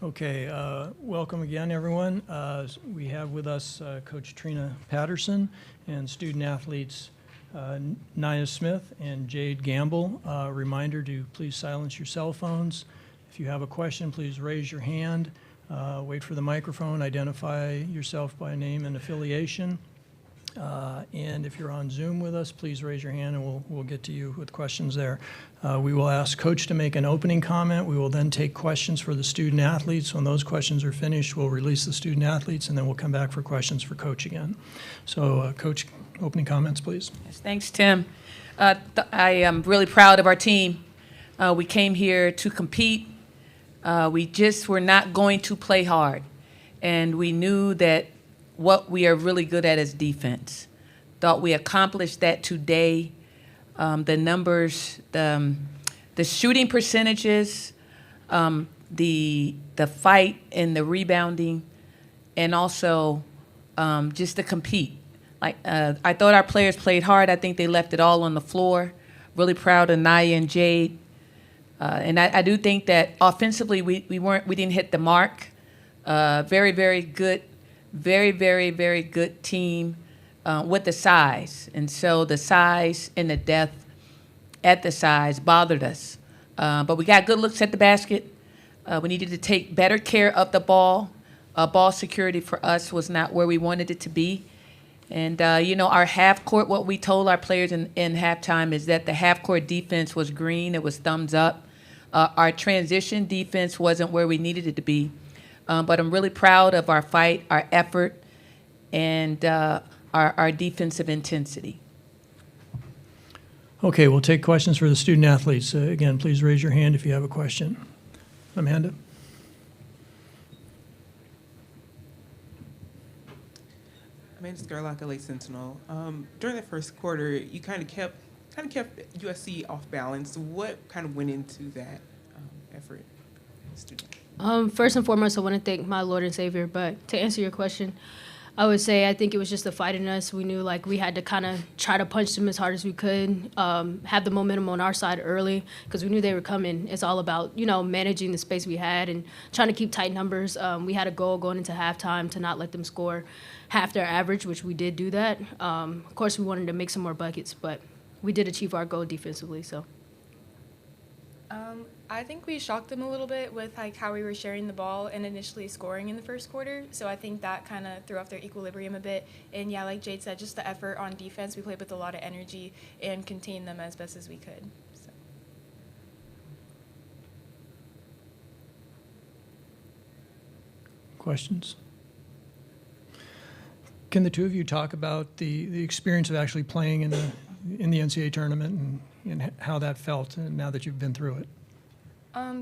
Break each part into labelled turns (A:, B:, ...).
A: Okay, welcome again, everyone. We have with us Coach Trina Patterson and student athletes Nia Smith and Jade Gamble. Reminder to please silence your cell phones. If you have a question, please raise your hand. Wait for the microphone. Identify yourself by name and affiliation. And if you're on Zoom with us, please raise your hand and we'll get to you with questions there. We will ask Coach to make an opening comment. We will then take questions for the student athletes. When those questions are finished, we'll release the student athletes and then we'll come back for questions for Coach again. So Coach, opening comments, please.
B: Yes, thanks, Tim. I am really proud of our team. We came here to compete. We just were not going to play hard. And we knew that what we are really good at is defense. Thought we accomplished that today. The numbers, the shooting percentages, the fight and the rebounding, and also just to compete. Like I thought our players played hard. I think they left it all on the floor. Really proud of Nia and Jade. And I do think that offensively we didn't hit the mark. Very, very good. Very, very, very good team with the size. And so the size and the depth at the size bothered us. But we got good looks at the basket. We needed to take better care of the ball. Ball security for us was not where we wanted it to be. And, our half court, what we told our players in halftime is that the half court defense was green. It was thumbs up. Our transition defense wasn't where we needed it to be. But I'm really proud of our fight, our effort, and our defensive intensity.
A: Okay, we'll take questions for the student athletes. Again, please raise your hand if you have a question. Amanda?
C: Amanda Scarlock, LA Sentinel. During the first quarter, you kind of kept USC off balance. What kind of went into that effort, student?
D: First and foremost, I want to thank my Lord and Savior. But to answer your question, I would say I think it was just the fight in us. We knew like we had to kind of try to punch them as hard as we could, have the momentum on our side early because we knew they were coming. It's all about, managing the space we had and trying to keep tight numbers. We had a goal going into halftime to not let them score half their average, which we did do that. Of course, we wanted to make some more buckets, but we did achieve our goal defensively. So.
E: I think we shocked them a little bit with how we were sharing the ball and initially scoring in the first quarter. So I think that kind of threw off their equilibrium a bit. And yeah, like Jade said, just the effort on defense. We played with a lot of energy and contained them as best as we could. So.
A: Questions? Can the two of you talk about the experience of actually playing in the NCAA tournament and how that felt now that you've been through it?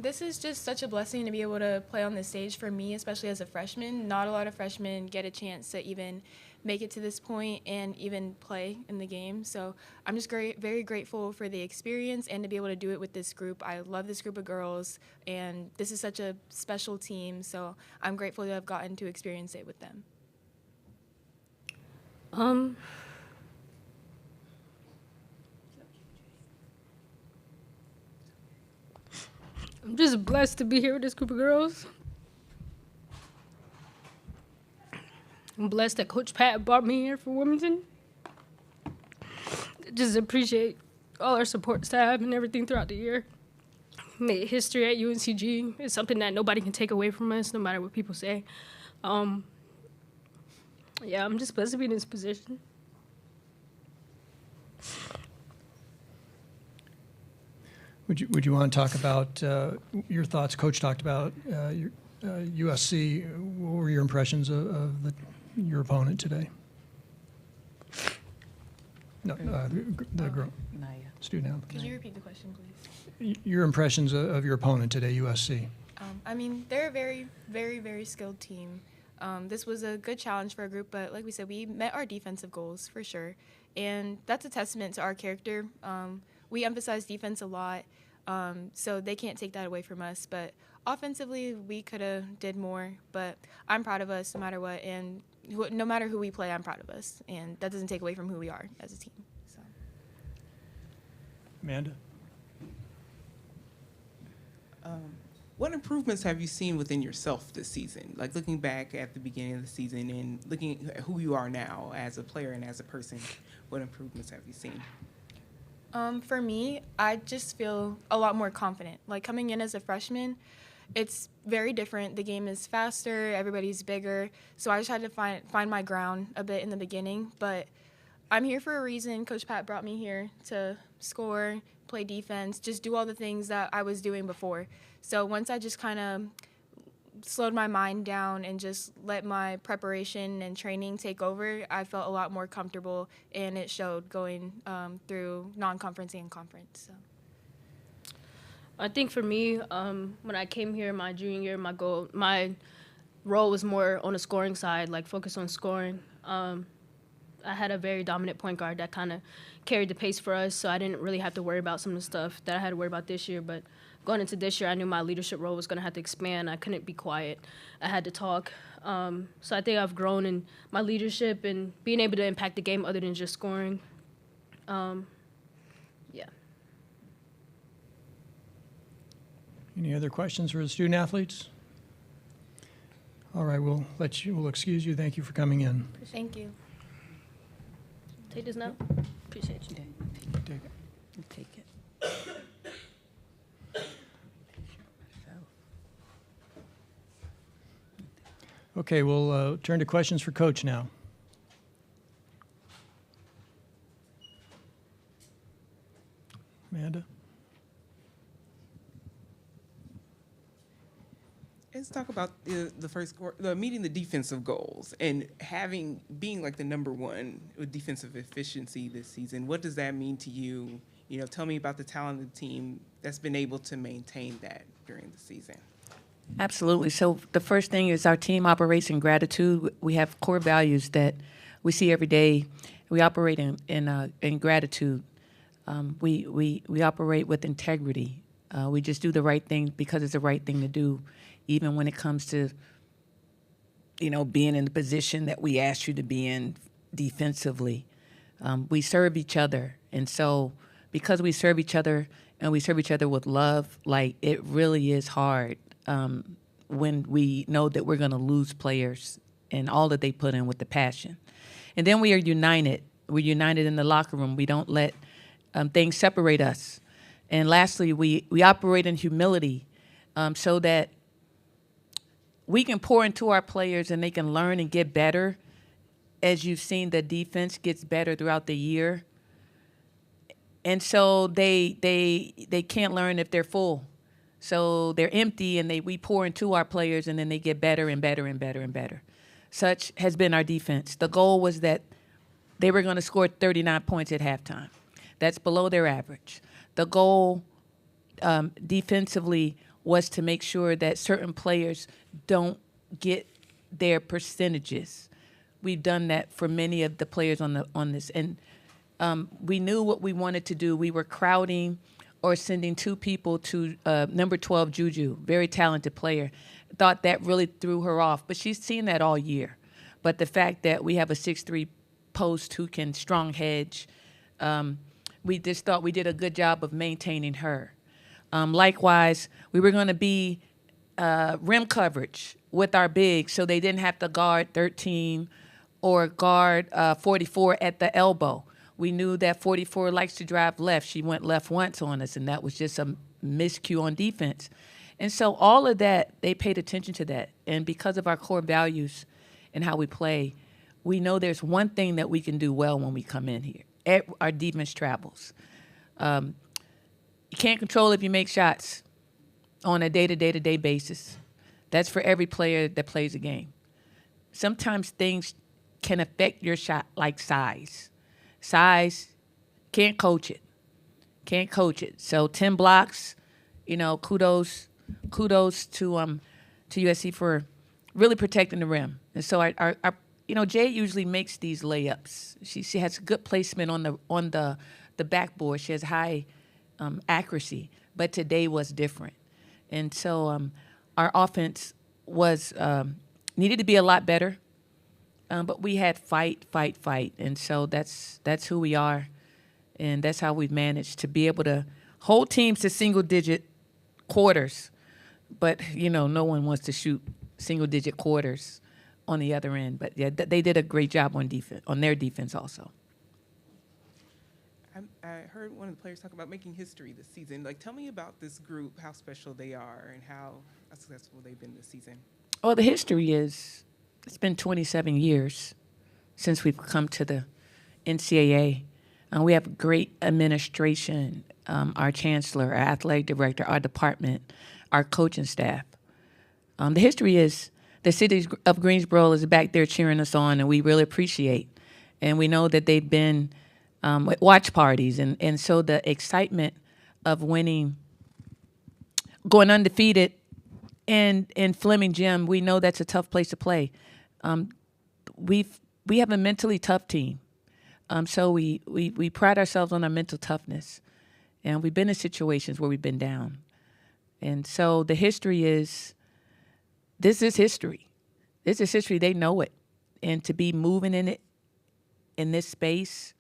E: This is just such a blessing to be able to play on this stage for me, especially as a freshman. Not a lot of freshmen get a chance to even make it to this point and even play in the game. So I'm just very grateful for the experience and to be able to do it with this group. I love this group of girls, and this is such a special team. So I'm grateful to have gotten to experience it with them.
D: I'm just blessed to be here with this group of girls. I'm blessed that Coach Pat brought me here for Wilmington. Just appreciate all our support staff and everything throughout the year. Made history at UNCG. It's something that nobody can take away from us, no matter what people say. I'm just blessed to be in this position.
A: Would you want to talk about your thoughts? Coach talked about USC. What were your impressions of your opponent today? No, the girl, student athlete.
E: Could you repeat the question, please?
A: Your impressions of your opponent today, USC.
E: They're a very, very, very skilled team. This was a good challenge for our group, but like we said, we met our defensive goals for sure. And that's a testament to our character. We emphasize defense a lot, so they can't take that away from us. But offensively, we could have did more, but I'm proud of us no matter what. And no matter who we play, I'm proud of us. And that doesn't take away from who we are as a team. So.
A: Amanda?
C: What improvements have you seen within yourself this season? Like looking back at the beginning of the season and looking at who you are now as a player and as a person, what improvements have you seen?
E: For me, I just feel a lot more confident. Like coming in as a freshman, it's very different. The game is faster, everybody's bigger. So I just had to find my ground a bit in the beginning. But I'm here for a reason. Coach Pat brought me here to score, play defense, just do all the things that I was doing before. So once I just kind of slowed my mind down and just let my preparation and training take over, I felt a lot more comfortable, and it showed going through non-conference and conference. So.
D: I think for me, when I came here my junior year, my role was more on the scoring side, like focus on scoring. I had a very dominant point guard that kind of carried the pace for us, so I didn't really have to worry about some of the stuff that I had to worry about this year. But going into this year, I knew my leadership role was going to have to expand. I couldn't be quiet. I had to talk. So I think I've grown in my leadership and being able to impact the game other than just scoring. Yeah.
A: Any other questions for the student athletes? All right, we'll excuse you. Thank you for coming in.
E: Thank you.
D: Take this now. Appreciate you.
A: Take it.
B: Take it.
A: Okay, we'll turn to questions for Coach now. Amanda?
C: Let's talk about the first quarter, meeting the defensive goals and being like the number one with defensive efficiency this season. What does that mean to you? You know, tell me about the talented team that's been able to maintain that during the season.
B: Absolutely. So the first thing is our team operates in gratitude. We have core values that we see every day. We operate in gratitude. We operate with integrity. We just do the right thing because it's the right thing to do, even when it comes to, being in the position that we asked you to be in defensively. We serve each other. And so because we serve each other and we serve each other with love, like it really is hard when we know that we're going to lose players and all that they put in with the passion. And then we are united. We're united in the locker room. We don't let things separate us. And lastly, we operate in humility so that we can pour into our players and they can learn and get better. As you've seen, the defense gets better throughout the year. And so they can't learn if they're full. So they're empty, and we pour into our players, and then they get better and better and better and better. Such has been our defense. The goal was that they were going to score 39 points at halftime. That's below their average. The goal defensively was to make sure that certain players don't get their percentages. We've done that for many of the players on this. And we knew what we wanted to do. We were crowding or sending two people to number 12, Juju, very talented player. Thought that really threw her off. But she's seen that all year. But the fact that we have a 6'3" post who can strong hedge, we just thought we did a good job of maintaining her. Likewise, we were going to be rim coverage with our bigs so they didn't have to guard 13 or guard 44 at the elbow. We knew that 44 likes to drive left. She went left once on us, and that was just a miscue on defense. And so all of that, they paid attention to that. And because of our core values and how we play, we know there's one thing that we can do well when we come in here. Our defense travels. You can't control if you make shots on a day-to-day basis. That's for every player that plays a game. Sometimes things can affect your shot, like size. Size, can't coach it. Can't coach it. So 10 blocks, kudos to USC for really protecting the rim. And so our Jade usually makes these layups. She has good placement on the backboard. She has high accuracy, but today was different. And so our offense was needed to be a lot better. But we had fight. And so that's who we are. And that's how we've managed to be able to hold teams to single-digit quarters but no one wants to shoot single-digit quarters on the other end. But yeah, they did a great job on defense, on their defense also.
C: I heard one of the players talk about making history this season. Like, tell me about this group, how special they are, and how successful they've been this season.
B: Well, the history is it's been 27 years since we've come to the NCAA. We have great administration, our chancellor, our athletic director, our department, our coaching staff. The history is the city of Greensboro is back there cheering us on, and we really appreciate. And we know that they've been at watch parties, and so the excitement of winning, going undefeated in Fleming Gym, we know that's a tough place to play. We have a mentally tough team. So we pride ourselves on our mental toughness. And we've been in situations where we've been down. And so the history is, this is history. This is history. They know it. And to be moving in it, in this space,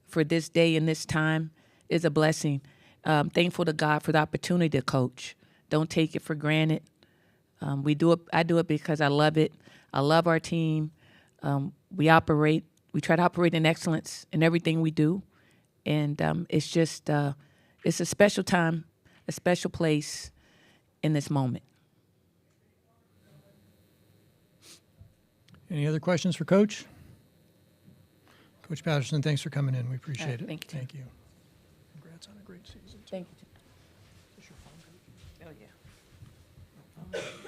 B: for this day and this time, is a blessing. Thankful to God for the opportunity to coach. Don't take it for granted. I do it because I love it. I love our team. We try to operate in excellence in everything we do. And it's just, it's a special time, a special place in this moment.
A: Any other questions for Coach? Coach Patterson, thanks for coming in. We appreciate it.
B: Thank you.
A: Thank you. Congrats on a great season.
B: Thank you.
A: Is this your phone, Coach?
B: Oh, yeah.